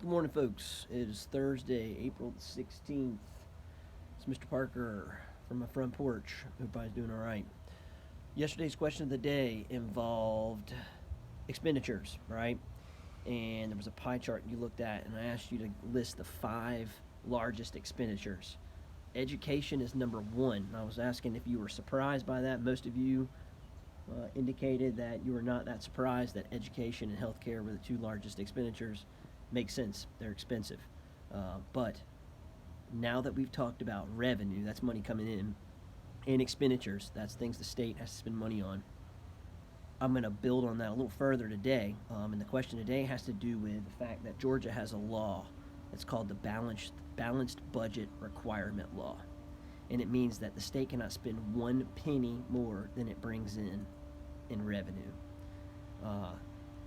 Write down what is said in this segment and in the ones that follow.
Good morning, folks. It is Thursday, April the 16th. It's Mr. Parker from my front porch. Hope everybody's doing all right. Yesterday's question of the day involved expenditures, right? And there was a pie chart you looked at, and I asked you to list the 5 largest expenditures. Education is number 1. I was asking if you were surprised by that. Most of you indicated that you were not that surprised that education and healthcare were the 2 largest expenditures. Makes sense. They're expensive. But now that we've talked about revenue, that's money coming in, and expenditures, that's things the state has to spend money on, I'm going to build on that a little further today. And the question today has to do with the fact that Georgia has a law. It's called the Balanced Budget Requirement Law. And it means that the state cannot spend 1 penny more than it brings in revenue.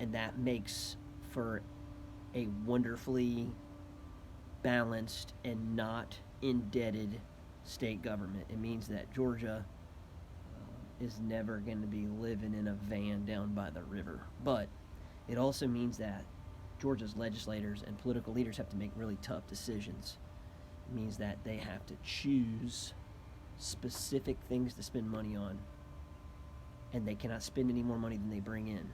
And that makes for a wonderfully balanced and not indebted state government. It means that Georgia is never going to be living in a van down by the river. But it also means that Georgia's legislators and political leaders have to make really tough decisions. It means that they have to choose specific things to spend money on, and they cannot spend any more money than they bring in.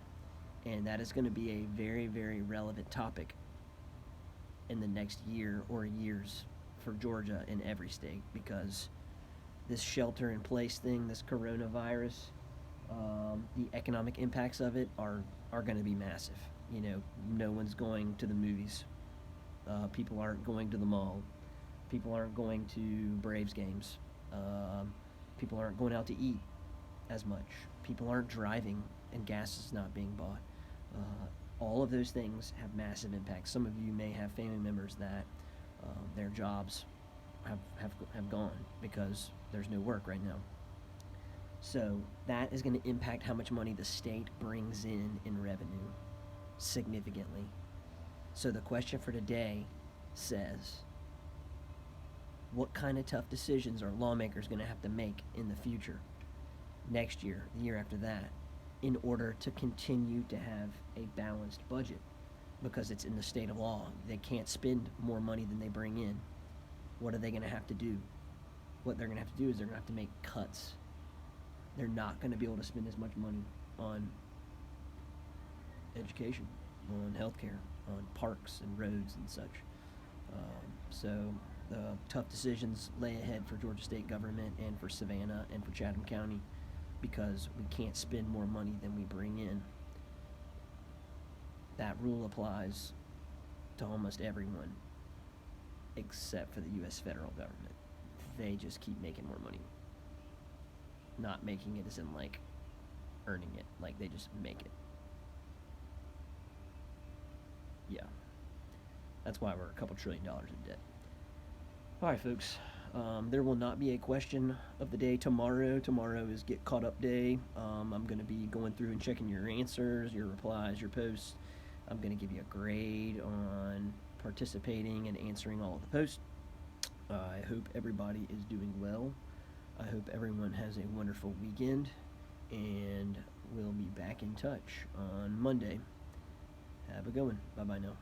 And that is going to be a very, very relevant topic in the next year or years for Georgia and every state, because this shelter-in-place thing, this coronavirus, the economic impacts of it are going to be massive. You know, no one's going to the movies. People aren't going to the mall. People aren't going to Braves games. People aren't going out to eat as much. People aren't driving, and gas is not being bought. All of those things have massive impacts. Some of you may have family members that their jobs have gone because there's no work right now. So that is going to impact how much money the state brings in revenue significantly. So the question for today says, what kind of tough decisions are lawmakers going to have to make in the future, next year, the year after that, in order to continue to have a balanced budget? Because it's in the state of law. They can't spend more money than they bring in. What are they going to have to do? What they're going to have to do is they're going to have to make cuts. They're not going to be able to spend as much money on education, on healthcare, on parks and roads and such. So tough decisions lay ahead for Georgia state government and for Savannah and for Chatham County, because we can't spend more money than we bring in. That rule applies to almost everyone except for the U.S. federal government. They just keep making more money. Not making it as in like earning it, like they just make it. Yeah. That's why we're a couple $1 trillion in debt. All right, folks. There will not be a question of the day tomorrow. Tomorrow is Get Caught Up Day. I'm going to be going through and checking your answers, your replies, your posts. I'm going to give you a grade on participating and answering all of the posts. I hope everybody is doing well. I hope everyone has a wonderful weekend, and we'll be back in touch on Monday. Have a good one. Bye-bye now.